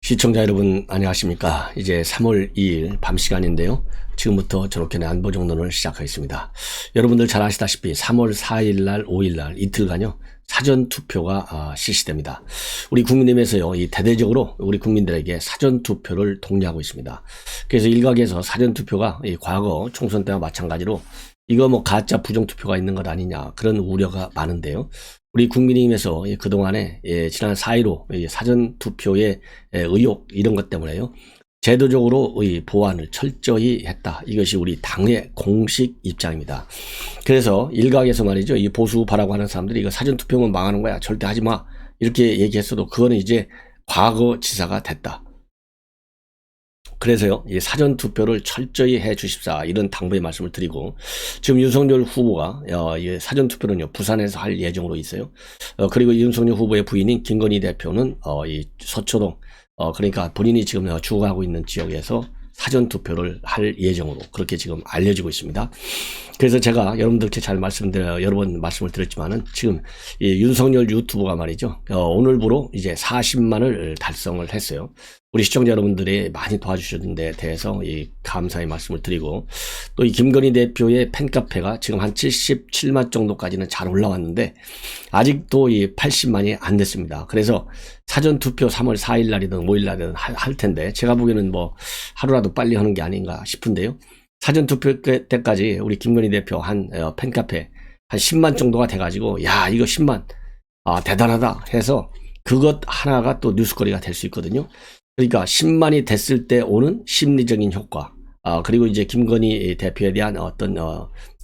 시청자 여러분 안녕하십니까. 이제 3월 2일 밤 시간인데요. 지금부터 저렇게는 안보정론을 시작하겠습니다. 여러분들 잘 아시다시피 3월 4일날 5일날 이틀간요 사전투표가 실시됩니다. 우리 국민의힘에서요 이 대대적으로 우리 국민들에게 사전투표를 독려하고 있습니다. 그래서 일각에서 사전투표가 이 과거 총선 때와 마찬가지로 이거 뭐 가짜 부정투표가 있는 것 아니냐 그런 우려가 많은데요. 우리 국민의힘에서 그동안에 지난 4.15 사전투표의 의혹 이런 것 때문에요. 제도적으로 보완을 철저히 했다. 이것이 우리 당의 공식 입장입니다. 그래서 일각에서 말이죠. 이 보수파라고 하는 사람들이 이거 사전투표면 망하는 거야. 절대 하지 마. 이렇게 얘기했어도 그거는 이제 과거지사가 됐다. 그래서요, 이 사전투표를 철저히 해 주십사 이런 당부의 말씀을 드리고, 지금 윤석열 후보가 이 사전투표는요 부산에서 할 예정으로 있어요. 그리고 윤석열 후보의 부인인 김건희 대표는 이 서초동 그러니까 본인이 지금 주거하고 있는 지역에서 사전투표를 할 예정으로 그렇게 지금 알려지고 있습니다. 그래서 제가 여러분들께 잘 여러 번 말씀을 드렸지만은 지금 이 윤석열 유튜브가 말이죠. 오늘부로 이제 40만을 달성을 했어요. 우리 시청자 여러분들이 많이 도와주셨는데 대해서 이 감사의 말씀을 드리고, 또 이 김건희 대표의 팬카페가 지금 한 77만 정도까지는 잘 올라왔는데 아직도 이 80만이 안 됐습니다. 그래서 사전투표 3월 4일 날이든 5일 날이든 할 텐데 제가 보기에는 뭐 하루라도 빨리 하는 게 아닌가 싶은데요. 사전투표 때까지 우리 김건희 대표 한 팬카페 한 10만 정도가 돼가지고 야 이거 10만 대단하다 해서 그것 하나가 또 뉴스거리가 될 수 있거든요. 그러니까 10만이 됐을 때 오는 심리적인 효과, 그리고 이제 김건희 대표에 대한 어떤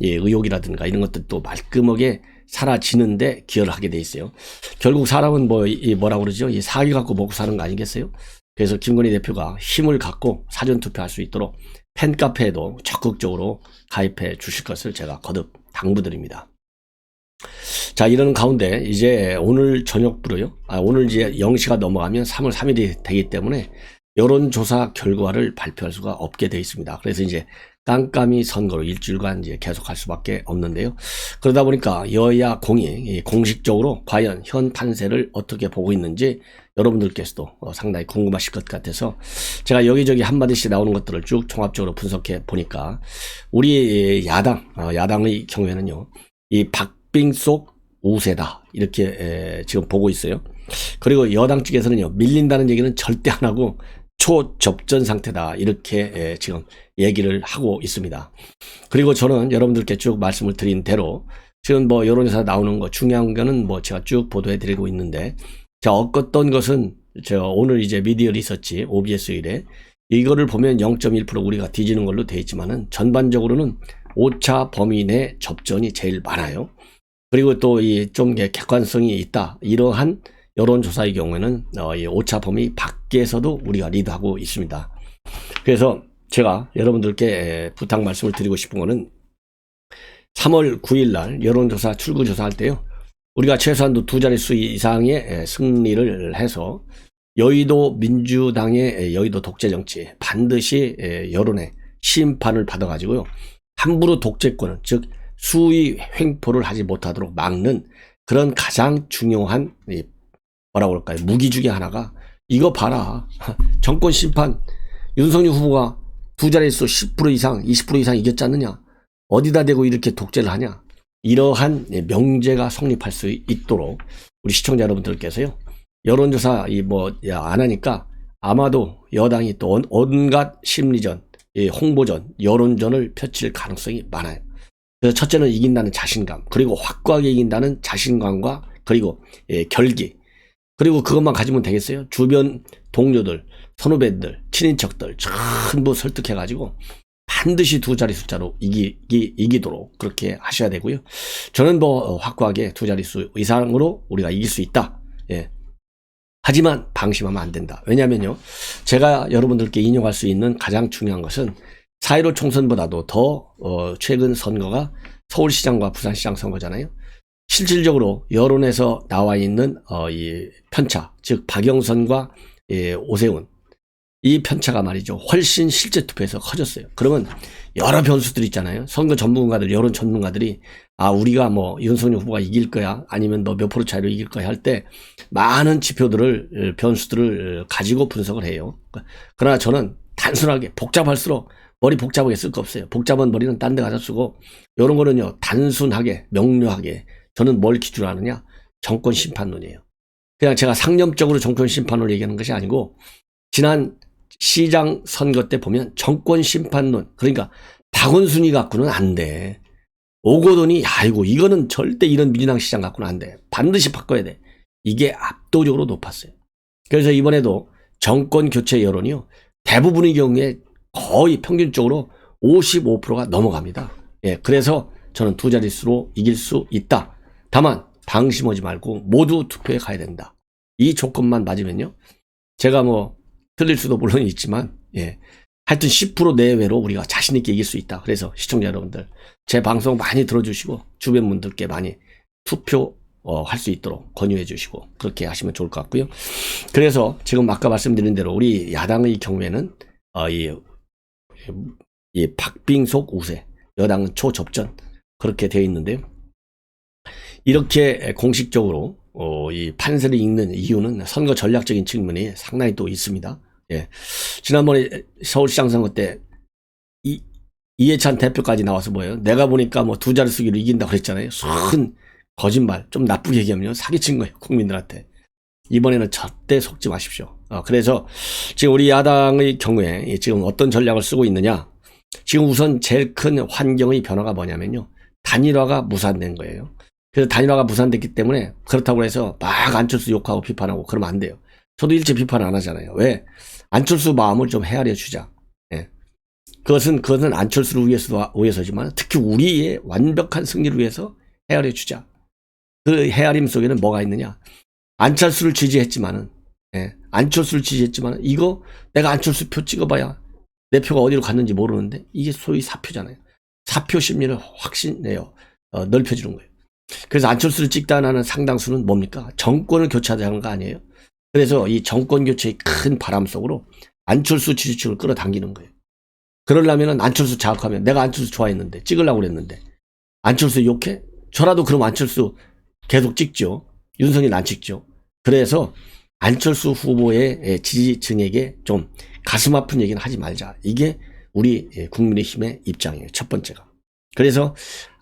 의혹이라든가 이런 것들도 말끔하게 사라지는데 기여를 하게 돼 있어요. 결국 사람은 뭐라고 그러죠? 이 사기 갖고 먹고 사는 거 아니겠어요? 그래서 김건희 대표가 힘을 갖고 사전투표할 수 있도록 팬카페에도 적극적으로 가입해 주실 것을 제가 거듭 당부드립니다. 자, 이러는 가운데 이제 오늘 저녁부로요. 오늘 이제 0시가 넘어가면 3월 3일이 되기 때문에 여론조사 결과를 발표할 수가 없게 되어 있습니다. 그래서 이제 깜깜이 선거로 일주일간 이제 계속할 수밖에 없는데요. 그러다 보니까 여야 공이 공식적으로 과연 현 판세를 어떻게 보고 있는지 여러분들께서도 상당히 궁금하실 것 같아서 제가 여기저기 한마디씩 나오는 것들을 쭉 종합적으로 분석해 보니까 우리 야당의 경우에는요, 이 박빙속 우세다 이렇게 지금 보고 있어요. 그리고 여당 측에서는요, 밀린다는 얘기는 절대 안 하고 초접전 상태다 이렇게 지금 얘기를 하고 있습니다. 그리고 저는 여러분들께 쭉 말씀을 드린 대로 지금 뭐 여론조사 나오는 거 중요한 거는 뭐 제가 쭉 보도해 드리고 있는데, 자, 어떤 것은 제가 오늘 이제 미디어 리서치 OBS1에 이거를 보면 0.1% 우리가 뒤지는 걸로 돼 있지만은 전반적으로는 오차 범위 내 접전이 제일 많아요. 그리고 또 이 좀 객관성이 있다 이러한 여론조사의 경우에는 이 오차 범위 밖에서도 우리가 리드하고 있습니다. 그래서 제가 여러분들께 부탁 말씀을 드리고 싶은 거는 3월 9일 날 여론조사 출구조사할 때요, 우리가 최소한도 2자릿수 이상의 승리를 해서 여의도 민주당의 여의도 독재정치 반드시 여론의 심판을 받아가지고요, 함부로 독재권을 즉 수위 횡포를 하지 못하도록 막는 그런 가장 중요한 뭐라고 할까요? 무기 중에 하나가 이거 봐라. 정권 심판 윤석열 후보가 2자릿수 10% 이상 20% 이상 이겼지 않느냐. 어디다 대고 이렇게 독재를 하냐. 이러한 명제가 성립할 수 있도록 우리 시청자 여러분들께서요, 여론조사 안 하니까 아마도 여당이 또 온갖 심리전, 홍보전, 여론전을 펼칠 가능성이 많아요. 그래서 첫째는 이긴다는 자신감, 그리고 확고하게 이긴다는 자신감과 그리고 결기, 그리고 그것만 가지면 되겠어요? 주변 동료들, 선후배들, 친인척들 전부 설득해가지고 반드시 2자리 숫자로 이기도록 그렇게 하셔야 되고요. 저는 뭐 확고하게 2자릿수 이상으로 우리가 이길 수 있다. 하지만 방심하면 안 된다. 왜냐면요, 제가 여러분들께 인용할 수 있는 가장 중요한 것은 4.15 총선보다도 더 최근 선거가 서울시장과 부산시장 선거잖아요. 실질적으로 여론에서 나와 있는 이 편차, 즉 박영선과 오세훈, 이 편차가 말이죠, 훨씬 실제 투표에서 커졌어요. 그러면 여러 변수들이 있잖아요. 선거 전문가들, 여론 전문가들이 우리가 뭐 윤석열 후보가 이길 거야 아니면 너 몇 프로 차이로 이길 거야 할 때 많은 지표들을 변수들을 가지고 분석을 해요. 그러나 저는 단순하게 복잡할수록 머리 복잡하게 쓸 거 없어요. 복잡한 머리는 딴 데 가서 쓰고 이런 거는요 단순하게 명료하게 저는 뭘 기준으로 하느냐 정권 심판론이에요. 그냥 제가 상념적으로 정권 심판론을 얘기하는 것이 아니고 지난 시장 선거 때 보면 정권 심판론 그러니까 박원순이 갖고는 안 돼. 오거돈이 아이고 이거는 절대 이런 민주당 시장 갖고는 안 돼. 반드시 바꿔야 돼. 이게 압도적으로 높았어요. 그래서 이번에도 정권 교체 여론이요. 대부분의 경우에 거의 평균적으로 55%가 넘어갑니다. 예, 그래서 저는 두 자릿수로 이길 수 있다. 다만 방심하지 말고 모두 투표에 가야 된다. 이 조건만 맞으면요. 제가 뭐 틀릴 수도 물론 있지만 예. 하여튼 10% 내외로 우리가 자신 있게 이길 수 있다. 그래서 시청자 여러분들 제 방송 많이 들어주시고 주변 분들께 많이 투표 할 수 있도록 권유해 주시고 그렇게 하시면 좋을 것 같고요. 그래서 지금 아까 말씀드린 대로 우리 야당의 경우에는 이 박빙속 우세, 여당은 초접전 그렇게 되어 있는데요. 이렇게 공식적으로 이 판세를 읽는 이유는 선거 전략적인 측면이 상당히 또 있습니다. 예. 지난번에 서울시장 선거 때 이해찬 대표까지 나와서 뭐예요? 내가 보니까 뭐 두 자릿수기로 이긴다고 그랬잖아요. 순 거짓말, 좀 나쁘게 얘기하면 사기친 거예요, 국민들한테. 이번에는 절대 속지 마십시오. 그래서 지금 우리 야당의 경우에 지금 어떤 전략을 쓰고 있느냐? 지금 우선 제일 큰 환경의 변화가 뭐냐면요. 단일화가 무산된 거예요. 그래서 단일화가 무산됐기 때문에 그렇다고 해서 막 안철수 욕하고 비판하고 그러면 안 돼요. 저도 일체 비판 안 하잖아요. 왜? 안철수 마음을 좀 헤아려 주자. 예. 그것은 안철수를 위해서지만 특히 우리의 완벽한 승리를 위해서 헤아려 주자. 그 헤아림 속에는 뭐가 있느냐? 안철수를 지지했지만은, 예. 안철수를 지지했지만은 이거 내가 안철수 표 찍어봐야 내 표가 어디로 갔는지 모르는데 이게 소위 사표잖아요. 사표 심리를 넓혀주는 거예요. 그래서 안철수를 찍다 나는 상당수는 뭡니까? 정권을 교체하자는 거 아니에요? 그래서 이 정권 교체의 큰 바람 속으로 안철수 지지층을 끌어당기는 거예요. 그러려면 안철수 자극하면 내가 안철수 좋아했는데 찍으려고 그랬는데 안철수 욕해? 저라도 그럼 안철수 계속 찍죠. 윤석열 안 찍죠. 그래서 안철수 후보의 지지층에게 좀 가슴 아픈 얘기는 하지 말자. 이게 우리 국민의힘의 입장이에요. 첫 번째가. 그래서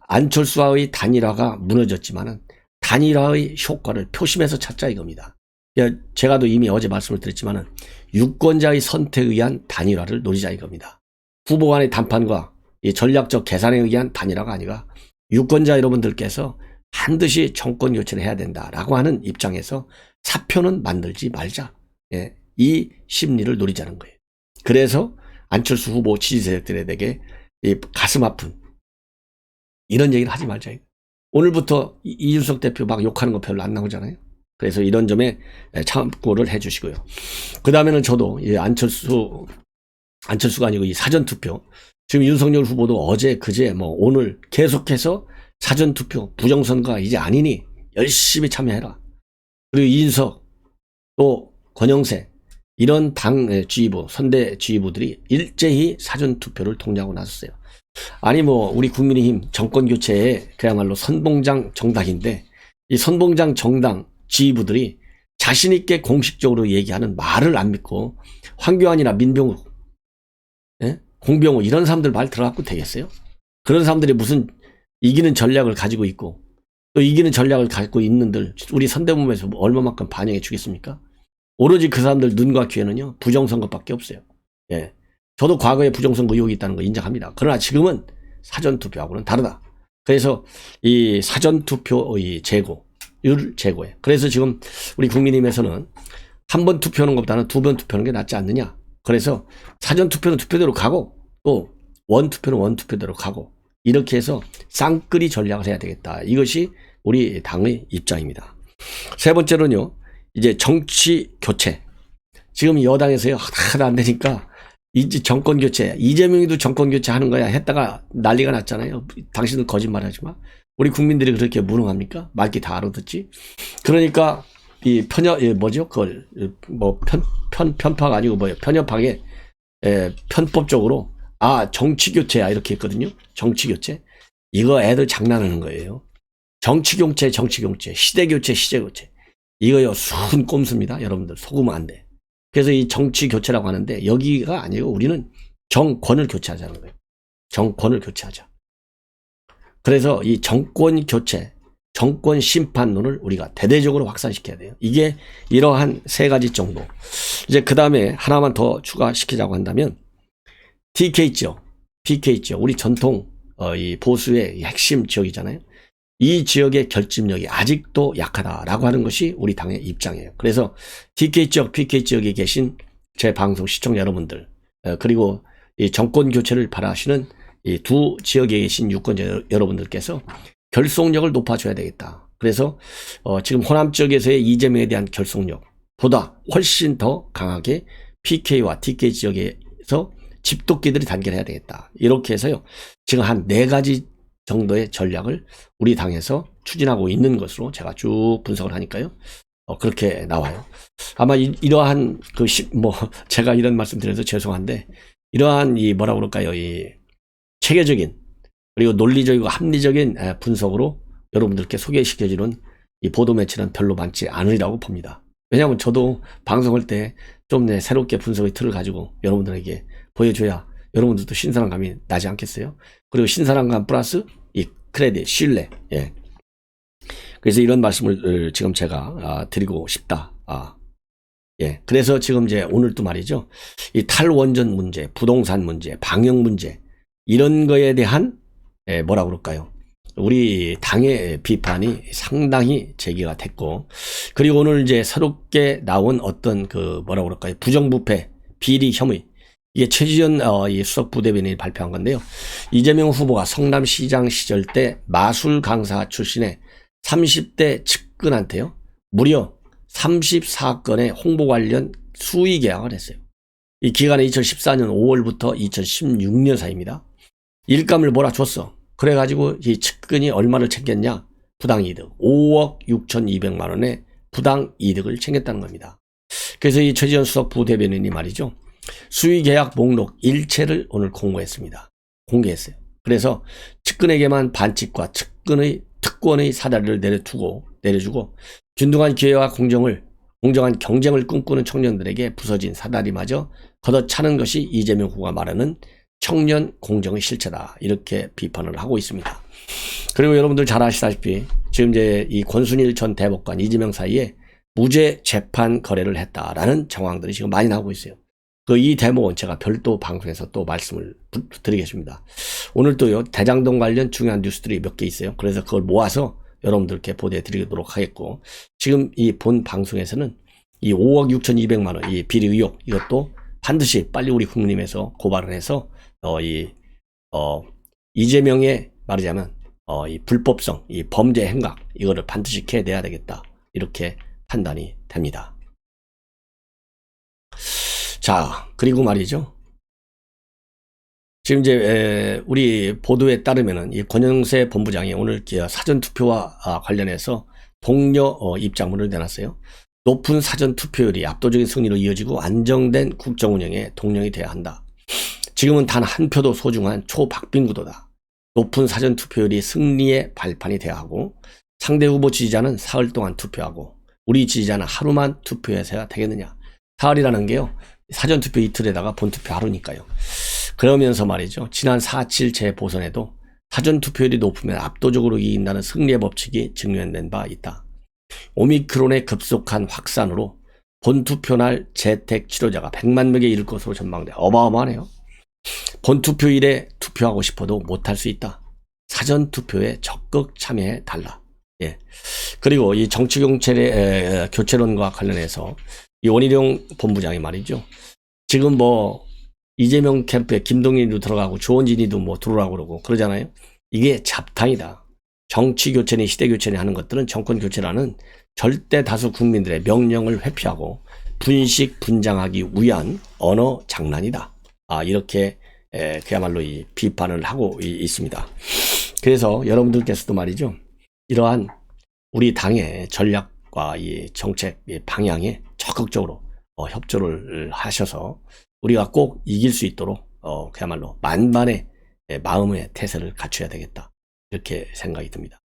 안철수와의 단일화가 무너졌지만은 단일화의 효과를 표심에서 찾자 이겁니다. 제가 또 이미 어제 말씀을 드렸지만은 유권자의 선택에 의한 단일화를 노리자 이겁니다. 후보 간의談판과 전략적 계산에 의한 단일화가 아니라 유권자 여러분들께서 반드시 정권 교체를 해야 된다라고 하는 입장에서 사표는 만들지 말자. 예, 이 심리를 노리자는 거예요. 그래서 안철수 후보 지지 세력들에게 가슴 아픈 이런 얘기를 하지 말자. 오늘부터 이준석 대표 막 욕하는 거 별로 안 나오잖아요. 그래서 이런 점에 참고를 해 주시고요. 그 다음에는 저도 안철수가 아니고 이 사전투표. 지금 윤석열 후보도 어제, 그제, 오늘 계속해서 사전투표, 부정선거가 이제 아니니 열심히 참여해라. 그리고 이준석, 또 권영세, 이런 당 지휘부, 선대 지휘부들이 일제히 사전투표를 통제하고 나섰어요. 아니 우리 국민의힘 정권교체에 그야말로 선봉장 정당인데 이 선봉장 정당 지휘부들이 자신있게 공식적으로 얘기하는 말을 안 믿고 황교안이나 민병우, 예? 공병호 이런 사람들 말 들어갖고 되겠어요? 그런 사람들이 무슨 이기는 전략을 가지고 있고 또 이기는 전략을 갖고 있는들 우리 선대본부에서 얼마만큼 반영해 주겠습니까? 오로지 그 사람들 눈과 귀에는요 부정선거밖에 없어요. 예. 저도 과거에 부정선거 의혹이 있다는 거 인정합니다. 그러나 지금은 사전투표하고는 다르다. 그래서 이 사전투표의 재고율 제고해. 그래서 지금 우리 국민의힘에서는 한 번 투표하는 것보다는 두 번 투표하는 게 낫지 않느냐. 그래서 사전투표는 투표대로 가고 또 원투표는 원투표대로 가고 이렇게 해서 쌍끌이 전략을 해야 되겠다. 이것이 우리 당의 입장입니다. 세 번째로는요. 이제 정치 교체. 지금 여당에서요. 하나도 안 되니까 이제 정권 교체. 이재명이도 정권 교체 하는 거야 했다가 난리가 났잖아요. 당신은 거짓말하지 마. 우리 국민들이 그렇게 무능합니까? 말기 다 알아듣지. 그러니까 이 그걸 편파가 아니고 편협하게 편법적으로 정치 교체야 이렇게 했거든요. 정치 교체. 이거 애들 장난하는 거예요. 정치교체, 정치교체, 시대교체, 시대교체. 이거요, 순 꼼수입니다. 여러분들 속으면 안 돼. 그래서 이 정치교체라고 하는데 여기가 아니고 우리는 정권을 교체하자는 거예요. 정권을 교체하자. 그래서 이 정권 교체, 정권 심판론을 우리가 대대적으로 확산시켜야 돼요. 이게 이러한 세 가지 정도. 이제 그 다음에 하나만 더 추가시키자고 한다면 TK 지역, PK 지역, 우리 전통 이 보수의 핵심 지역이잖아요. 이 지역의 결집력이 아직도 약하다라고 하는 것이 우리 당의 입장이에요. 그래서 TK 지역, PK 지역에 계신 제 방송 시청자 여러분들, 그리고 이 정권 교체를 바라시는 이 두 지역에 계신 유권자 여러분들께서 결속력을 높아줘야 되겠다. 그래서 지금 호남 지역에서의 이재명에 대한 결속력보다 훨씬 더 강하게 PK와 TK 지역에서 집도끼들이 단결해야 되겠다. 이렇게 해서요. 지금 한 4가지 정도의 전략을 우리 당에서 추진하고 있는 것으로 제가 쭉 분석을 하니까요. 그렇게 나와요. 아마 이러한 제가 이런 말씀 드려서 죄송한데 이러한 이 뭐라 그럴까요? 이 체계적인 그리고 논리적이고 합리적인 분석으로 여러분들께 소개시켜주는 이 보도 매체는 별로 많지 않으리라고 봅니다. 왜냐하면 저도 방송할 때 좀 새롭게 분석의 틀을 가지고 여러분들에게 보여줘야 여러분들도 신선함감이 나지 않겠어요? 그리고 신선함감 플러스 이 크레딧, 신뢰. 예. 그래서 이런 말씀을 지금 제가 드리고 싶다. 예. 그래서 지금 이제 오늘 또 말이죠. 이 탈원전 문제, 부동산 문제, 방역 문제 이런 거에 대한 뭐라 그럴까요? 우리 당의 비판이 상당히 제기가 됐고, 그리고 오늘 이제 새롭게 나온 어떤 뭐라 그럴까요? 부정부패, 비리 혐의. 이게 최지현 이 수석 부대변인이 발표한 건데요. 이재명 후보가 성남시장 시절 때 마술 강사 출신의 30대 측근한테요. 무려 34건의 홍보 관련 수의 계약을 했어요. 이 기간은 2014년 5월부터 2016년 사이입니다. 일감을 몰아줬어. 그래가지고 이 측근이 얼마를 챙겼냐? 부당이득 5억 6,200만 원의 부당이득을 챙겼다는 겁니다. 그래서 이 최지현 수석 부대변인이 말이죠. 수의계약 목록 일체를 오늘 공개했어요. 그래서 측근에게만 반칙과 측근의 특권의 사다리를 내려주고 균등한 기회와 공정한 경쟁을 꿈꾸는 청년들에게 부서진 사다리마저 걷어차는 것이 이재명 후보가 말하는 청년 공정의 실체다. 이렇게 비판을 하고 있습니다. 그리고 여러분들 잘 아시다시피 지금 이제 이 권순일 전 대법관 이재명 사이에 무죄 재판 거래를 했다라는 정황들이 지금 많이 나오고 있어요. 이 대목은 제가 별도 방송에서 또 말씀을 드리겠습니다. 오늘 또요, 대장동 관련 중요한 뉴스들이 몇 개 있어요. 그래서 그걸 모아서 여러분들께 보도해 드리도록 하겠고, 지금 이 본 방송에서는 이 5억 6,200만 원, 이 비리 의혹, 이것도 반드시 빨리 우리 국민에서 고발을 해서, 이재명의 말하자면, 이 불법성, 이 범죄 행각, 이거를 반드시 캐내야 되겠다. 이렇게 판단이 됩니다. 자, 그리고 말이죠. 지금 이제 우리 보도에 따르면은 이 권영세 본부장이 오늘 사전투표와 관련해서 독려 입장문을 내놨어요. 높은 사전투표율이 압도적인 승리로 이어지고 안정된 국정운영에 동력이 돼야 한다. 지금은 단 한 표도 소중한 초박빙 구도다. 높은 사전투표율이 승리의 발판이 돼야 하고 상대 후보 지지자는 사흘 동안 투표하고 우리 지지자는 하루만 투표해서야 되겠느냐. 사흘이라는 게요. 사전투표 이틀에다가 본투표 하루니까요. 그러면서 말이죠. 지난 4.7 재보선에도 사전투표율이 높으면 압도적으로 이긴다는 승리의 법칙이 증명된 바 있다. 오미크론의 급속한 확산으로 본투표날 재택 치료자가 100만 명에 이를 것으로 전망돼. 어마어마하네요. 본투표일에 투표하고 싶어도 못할 수 있다. 사전투표에 적극 참여해 달라. 예. 그리고 이 정치교체론과 관련해서 이 원희룡 본부장이 말이죠. 지금 이재명 캠프에 김동인도 들어가고 조원진이도 들어오라고 그러고 그러잖아요. 이게 잡탕이다. 정치교체니 시대교체니 하는 것들은 정권교체라는 절대 다수 국민들의 명령을 회피하고 분식 분장하기 위한 언어 장난이다. 이렇게 그야말로 이 비판을 하고 있습니다. 그래서 여러분들께서도 말이죠. 이러한 우리 당의 전략과 이 정책 방향에 적극적으로 협조를 하셔서 우리가 꼭 이길 수 있도록 그야말로 만반의 마음의 태세를 갖춰야 되겠다. 이렇게 생각이 듭니다.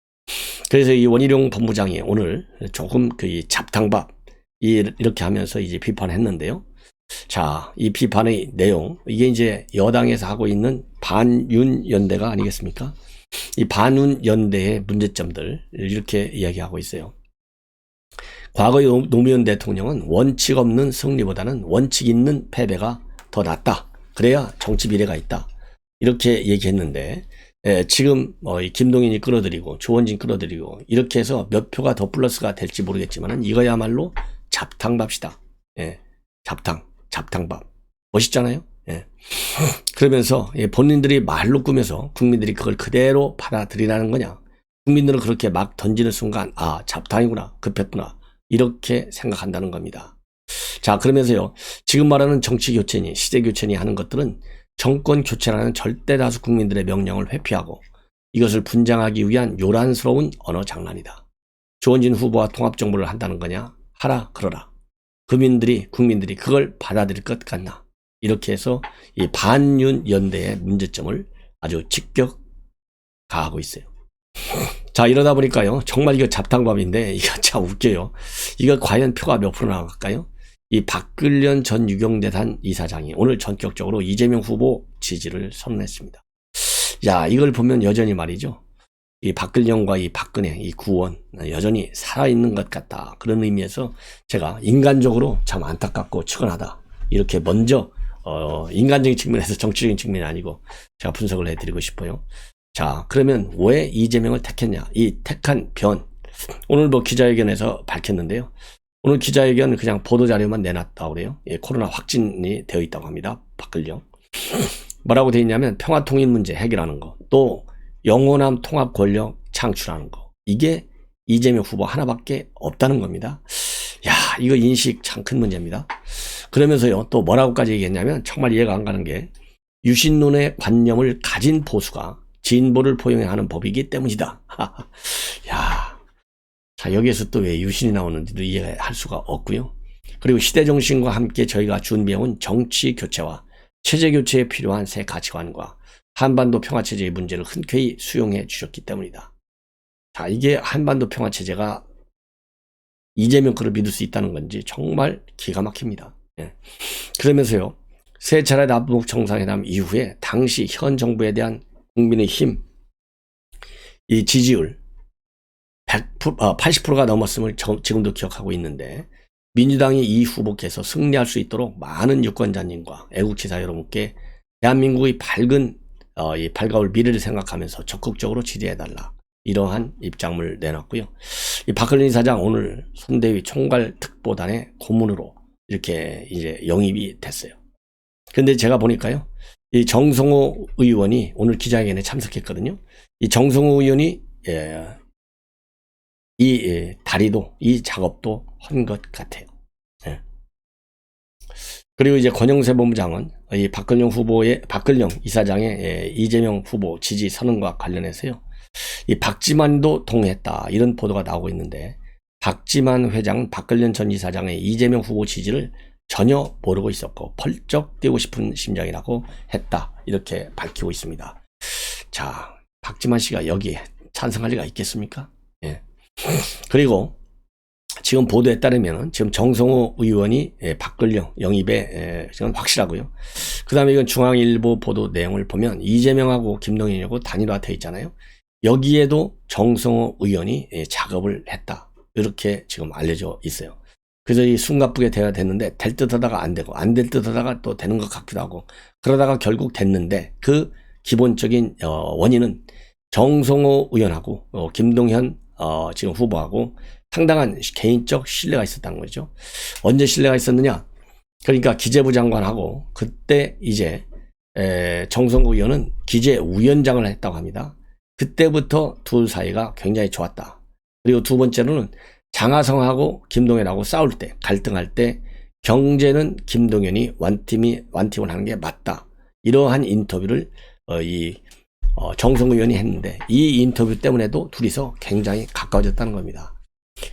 그래서 이 원희룡 본부장이 오늘 조금 그 잡탕밥 이렇게 하면서 이제 비판했는데요. 자, 이 비판의 내용, 이게 이제 여당에서 하고 있는 반윤 연대가 아니겠습니까? 이 반윤 연대의 문제점들 이렇게 이야기하고 있어요. 과거의 노무현 대통령은 원칙 없는 승리보다는 원칙 있는 패배가 더 낫다. 그래야 정치 미래가 있다. 이렇게 얘기했는데 지금 김동연이 끌어들이고 조원진 끌어들이고 이렇게 해서 몇 표가 더 플러스가 될지 모르겠지만 이거야말로 잡탕밥이다. 예, 잡탕밥. 멋있잖아요. 예. 그러면서 본인들이 말로 꾸며서 국민들이 그걸 그대로 받아들이라는 거냐. 국민들은 그렇게 막 던지는 순간 아, 잡탕이구나, 급했구나, 이렇게 생각한다는 겁니다. 자, 그러면서요, 지금 말하는 정치 교체니 시대 교체니 하는 것들은 정권 교체라는 절대 다수 국민들의 명령을 회피하고 이것을 분장하기 위한 요란스러운 언어 장난이다. 조원진 후보와 통합정부를 한다는 거냐? 하라 그러라. 국민들이 그걸 받아들일 것 같나? 이렇게 해서 이 반윤 연대의 문제점을 아주 직격 가하고 있어요. 자, 이러다 보니까요, 정말 이거 잡탕밥인데 이거 참 웃겨요. 이거 과연 표가 몇 프로 나갈까요? 이 박근련 전 유경재단 이사장이 오늘 전격적으로 이재명 후보 지지를 선언했습니다. 야, 이걸 보면 여전히 말이죠, 이 박근련과 이 박근혜, 이 구원 여전히 살아있는 것 같다. 그런 의미에서 제가 인간적으로 참 안타깝고 측은하다. 이렇게 먼저 인간적인 측면에서 정치적인 측면이 아니고 제가 분석을 해드리고 싶어요. 자, 그러면 왜 이재명을 택했냐? 이 택한 변, 오늘 기자회견에서 밝혔는데요. 오늘 기자회견은 그냥 보도자료만 내놨다고 그래요. 예, 코로나 확진이 되어 있다고 합니다. 박근령. 뭐라고 되어 있냐면 평화통일 문제 해결하는 거, 또 영원함 통합 권력 창출하는 거, 이게 이재명 후보 하나밖에 없다는 겁니다. 야, 이거 인식 참 큰 문제입니다. 그러면서요, 또 뭐라고까지 얘기했냐면 정말 이해가 안 가는 게 유신론의 관념을 가진 보수가 진보를 포용해야 하는 법이기 때문이다. 야, 자, 여기에서 또 왜 유신이 나오는지도 이해할 수가 없고요. 그리고 시대 정신과 함께 저희가 준비해온 정치 교체와 체제 교체에 필요한 새 가치관과 한반도 평화체제의 문제를 흔쾌히 수용해 주셨기 때문이다. 자, 이게 한반도 평화체제가 이재명 거를 믿을 수 있다는 건지 정말 기가 막힙니다. 예. 그러면서요, 세 차례 남북 정상회담 이후에 당시 현 정부에 대한 국민의힘 이 지지율 80%가 넘었음을 지금도 기억하고 있는데, 민주당이 이 후보께서 승리할 수 있도록 많은 유권자님과 애국지사 여러분께 대한민국의 밝아올 미래를 생각하면서 적극적으로 지지해달라, 이러한 입장을 내놨고요. 이 박근혜 이사장 오늘 손대위 총괄 특보단의 고문으로 이렇게 이제 영입이 됐어요. 근데 제가 보니까요, 이 정성호 의원이 오늘 기자회견에 참석했거든요. 이 정성호 의원이 이 다리도, 이 작업도 한 것 같아요. 예. 그리고 이제 권영세 본부장은 이 박근영 이사장의 이재명 후보 지지 선언과 관련해서요, 이 박지만도 동의했다, 이런 보도가 나오고 있는데, 박지만 회장은 박근련 전 이사장의 이재명 후보 지지를 전혀 모르고 있었고 펄쩍 뛰고 싶은 심정이라고 했다, 이렇게 밝히고 있습니다. 자, 박지만 씨가 여기에 찬성할 리가 있겠습니까? 예. 그리고 지금 보도에 따르면 지금 정성호 의원이 박근령 영입에 지금 확실하고요. 그 다음에 이건 중앙일보 보도 내용을 보면 이재명하고 김동연하고 단일화되어 있잖아요. 여기에도 정성호 의원이 작업을 했다, 이렇게 지금 알려져 있어요. 그래서 이 숨가쁘게 돼야 됐는데 될 듯 하다가 안 되고 안 될 듯 하다가 또 되는 것 같기도 하고, 그러다가 결국 됐는데 그 기본적인 원인은 정성호 의원하고 김동연 지금 후보하고 상당한 개인적 신뢰가 있었다는 거죠. 언제 신뢰가 있었느냐? 그러니까 기재부 장관하고 그때 이제 정성호 의원은 기재위원장을 했다고 합니다. 그때부터 둘 사이가 굉장히 좋았다. 그리고 두 번째로는 장하성하고 김동연하고 싸울 때, 갈등할 때 경제는 김동연이 완팀을 하는 게 맞다, 이러한 인터뷰를 정성호 의원이 했는데, 이 인터뷰 때문에도 둘이서 굉장히 가까워졌다는 겁니다.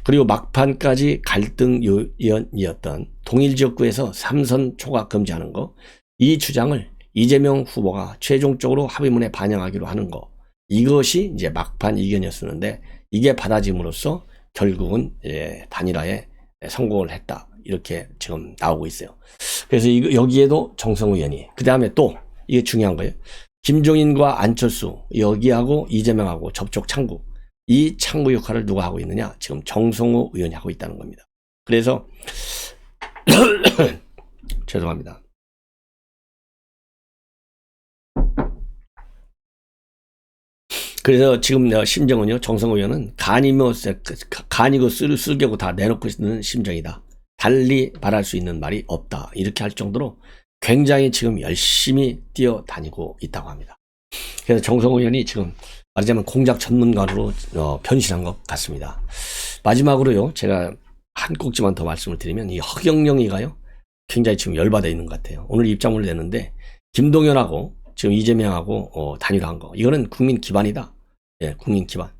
그리고 막판까지 갈등이었던 동일지역구에서 삼선 초과 금지하는 거, 이 주장을 이재명 후보가 최종적으로 합의문에 반영하기로 하는 거, 이것이 이제 막판 이견이었었는데 이게 받아짐으로써 결국은 단일화에 성공을 했다. 이렇게 지금 나오고 있어요. 그래서 여기에도 정성호 의원이 그 다음에 또 이게 중요한 거예요. 김종인과 안철수 여기하고 이재명하고 접촉 창구 이 창구 역할을 누가 하고 있느냐? 지금 정성호 의원이 하고 있다는 겁니다. 그래서 죄송합니다. 그래서 지금 심정은요, 정성호 의원은 간이고 쓸개고 다 내놓고 있는 심정이다. 달리 말할 수 있는 말이 없다. 이렇게 할 정도로 굉장히 지금 열심히 뛰어다니고 있다고 합니다. 그래서 정성호 의원이 지금 말하자면 공작 전문가로 변신한 것 같습니다. 마지막으로요, 제가 한 꼭지만 더 말씀을 드리면 이 허경영이가요, 굉장히 지금 열받아 있는 것 같아요. 오늘 입장문을 냈는데 김동연하고 지금 이재명하고 단일화한 거 이거는 국민 기반이다. 예, 국민 기반.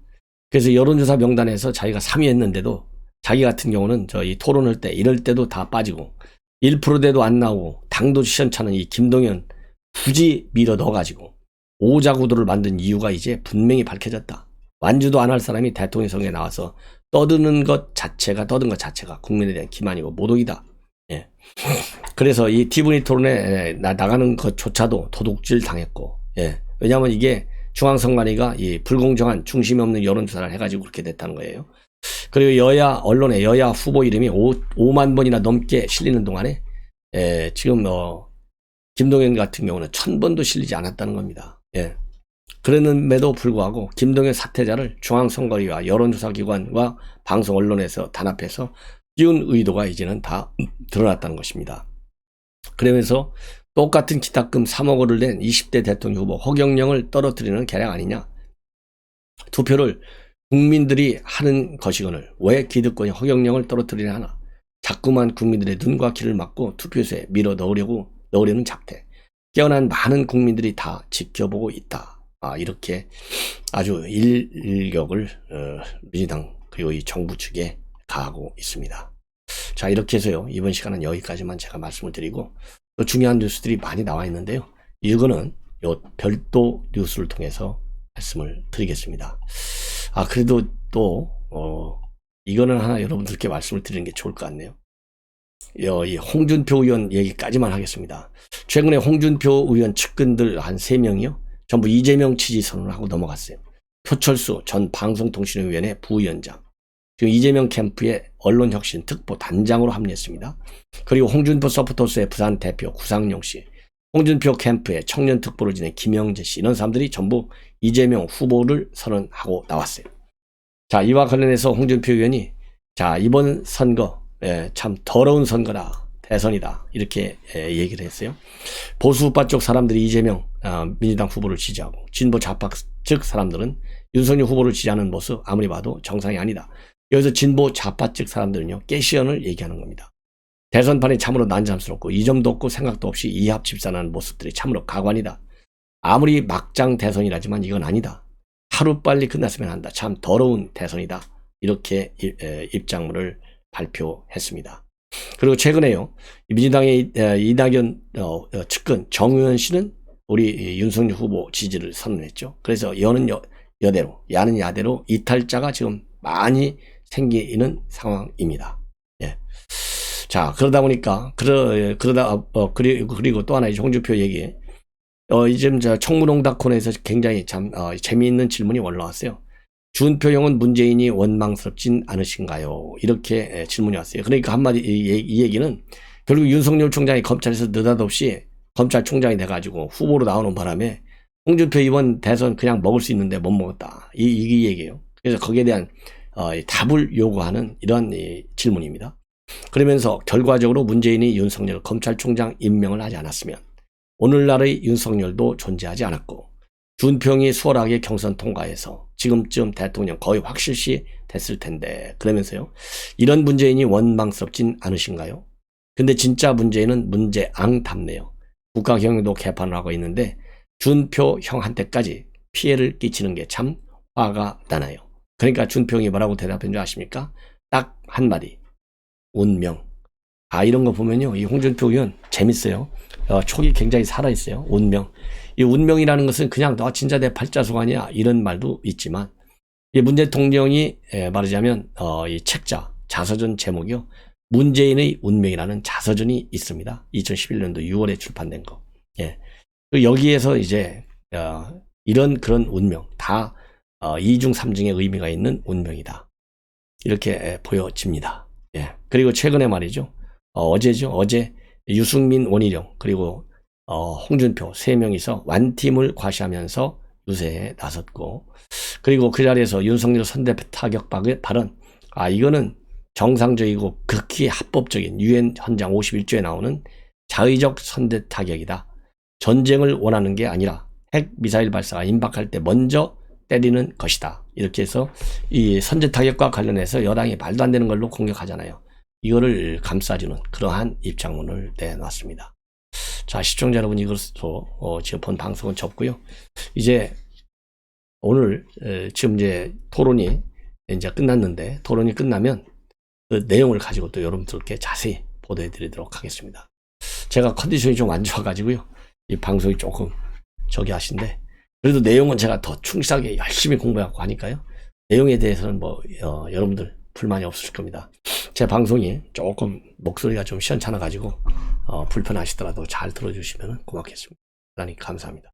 그래서 여론조사 명단에서 자기가 3위 했는데도 자기 같은 경우는 이 토론할 때 이럴 때도 다 빠지고 1%대도 안 나오고 당도 시원찮은 이 김동연 굳이 밀어 넣어가지고 오자구도를 만든 이유가 이제 분명히 밝혀졌다. 완주도 안 할 사람이 대통령 선거에 나와서 떠드는 것 자체가 국민에 대한 기만이고 모독이다. 예. 그래서 이 티브니 토론에 나가는 것조차도 도둑질 당했고, 예. 왜냐하면 이게 중앙선관위가 이 불공정한 중심이 없는 여론조사를 해가지고 그렇게 됐다는 거예요. 그리고 여야 언론에 여야 후보 이름이 5만 번이나 넘게 실리는 동안에 지금 김동연 같은 경우는 1000번도 실리지 않았다는 겁니다. 예. 그랬는데도 불구하고 김동연 사퇴자를 중앙선관위와 여론조사기관과 방송 언론에서 단합해서 띄운 의도가 이제는 다 드러났다는 것입니다. 그러면서 똑같은 기탁금 3억 원을 낸 20대 대통령 후보 허경영을 떨어뜨리는 계략 아니냐. 투표를 국민들이 하는 것이거늘 왜 기득권이 허경영을 떨어뜨리려 하나. 자꾸만 국민들의 눈과 귀를 막고 투표소에 밀어 넣으려는 작태. 깨어난 많은 국민들이 다 지켜보고 있다. 이렇게 아주 일격을 민주당 그리고 이 정부 측에 가하고 있습니다. 자, 이렇게 해서요, 이번 시간은 여기까지만 제가 말씀을 드리고 또 중요한 뉴스들이 많이 나와 있는데요, 이거는 요 별도 뉴스를 통해서 말씀을 드리겠습니다. 그래도 또 이거는 하나 여러분들께 말씀을 드리는 게 좋을 것 같네요. 이 홍준표 의원 얘기까지만 하겠습니다. 최근에 홍준표 의원 측근들 한 3명이요 전부 이재명 지지 선언을 하고 넘어갔어요. 표철수 전 방송통신위원회 부위원장, 지금 이재명 캠프의 언론혁신 특보 단장으로 합류했습니다. 그리고 홍준표 서포터스의 부산 대표 구상용 씨, 홍준표 캠프의 청년 특보를 지낸 김영재 씨, 이런 사람들이 전부 이재명 후보를 선언하고 나왔어요. 자, 이와 관련해서 홍준표 의원이 자, 이번 선거 참 더러운 선거다, 대선이다, 이렇게 얘기를 했어요. 보수우파 쪽 사람들이 이재명 민주당 후보를 지지하고 진보 좌파 측 사람들은 윤석열 후보를 지지하는 모습 아무리 봐도 정상이 아니다. 여기서 진보 좌파 측 사람들은요, 깨시연을 얘기하는 겁니다. 대선판이 참으로 난잡스럽고 이점도 없고 생각도 없이 이합 집산하는 모습들이 참으로 가관이다. 아무리 막장 대선이라지만 이건 아니다. 하루빨리 끝났으면 한다. 참 더러운 대선이다. 이렇게 입장문을 발표했습니다. 그리고 최근에요, 민주당의 이낙연 측근 정의원 씨는 우리 윤석열 후보 지지를 선언했죠. 그래서 여는 여대로, 야는 야대로 이탈자가 지금 많이 생기는 상황입니다. 예. 자, 그러다 보니까 그리고 또 하나 홍준표 얘기. 지금 청문홍답콘에서 굉장히 참 재미있는 질문이 올라왔어요. 준표형은 문재인이 원망스럽진 않으신가요? 이렇게 질문이 왔어요. 그러니까 한마디 이 얘기는 결국 윤석열 총장이 검찰에서 느닷없이 검찰총장이 돼가지고 후보로 나오는 바람에 홍준표 이번 대선 그냥 먹을 수 있는데 못 먹었다. 이 얘기예요. 그래서 거기에 대한 답을 요구하는 이런 질문입니다. 그러면서 결과적으로 문재인이 윤석열 검찰총장 임명을 하지 않았으면 오늘날의 윤석열도 존재하지 않았고 준표형이 수월하게 경선 통과해서 지금쯤 대통령 거의 확실시 됐을 텐데, 그러면서요, 이런 문재인이 원망스럽진 않으신가요? 근데 진짜 문재인은 문제앙답네요. 국가경영도 개판을 하고 있는데 준표형한테까지 피해를 끼치는 게 참 화가 나나요. 그러니까 준표형이 뭐라고 대답한 줄 아십니까? 딱 한마디, 운명. 이런 거 보면요. 이 홍준표 의원 재밌어요. 촉이 굉장히 살아있어요. 운명. 이 운명이라는 것은 그냥 너 진짜 내 팔자속 아니야 이런 말도 있지만, 이 문 대통령이 말하자면 이 책자 자서전 제목이요. 문재인의 운명이라는 자서전이 있습니다. 2011년도 6월에 출판된 거. 예. 여기에서 이제 이런 그런 운명 다 2중 3중의 의미가 있는 운명이다. 이렇게 보여집니다. 예. 그리고 최근에 말이죠. 어제죠. 어제 유승민, 원희룡 그리고 홍준표 세 명이서 완팀을 과시하면서 유세에 나섰고, 그리고 그 자리에서 윤석열 선대표 타격 발언, 이거는 정상적이고 극히 합법적인 유엔 헌장 51조에 나오는 자의적 선대 타격이다. 전쟁을 원하는 게 아니라 핵 미사일 발사가 임박할 때 먼저 때리는 것이다. 이렇게 해서 이 선제 타격과 관련해서 여당이 말도 안 되는 걸로 공격하잖아요. 이거를 감싸주는 그러한 입장문을 내놨습니다. 자, 시청자 여러분, 이것으로 지금 본 방송은 접고요. 이제 오늘 지금 이제 토론이 이제 끝났는데, 토론이 끝나면 그 내용을 가지고 또 여러분들께 자세히 보도해 드리도록 하겠습니다. 제가 컨디션이 좀 안 좋아가지고요. 이 방송이 조금 저기 하신데, 그래도 내용은 제가 더 충실하게 열심히 공부하고 하니까요. 내용에 대해서는 뭐 여러분들 불만이 없으실 겁니다. 제 방송이 조금 목소리가 좀 시원찮아가지고 불편하시더라도 잘 들어주시면 고맙겠습니다. 대단히 감사합니다.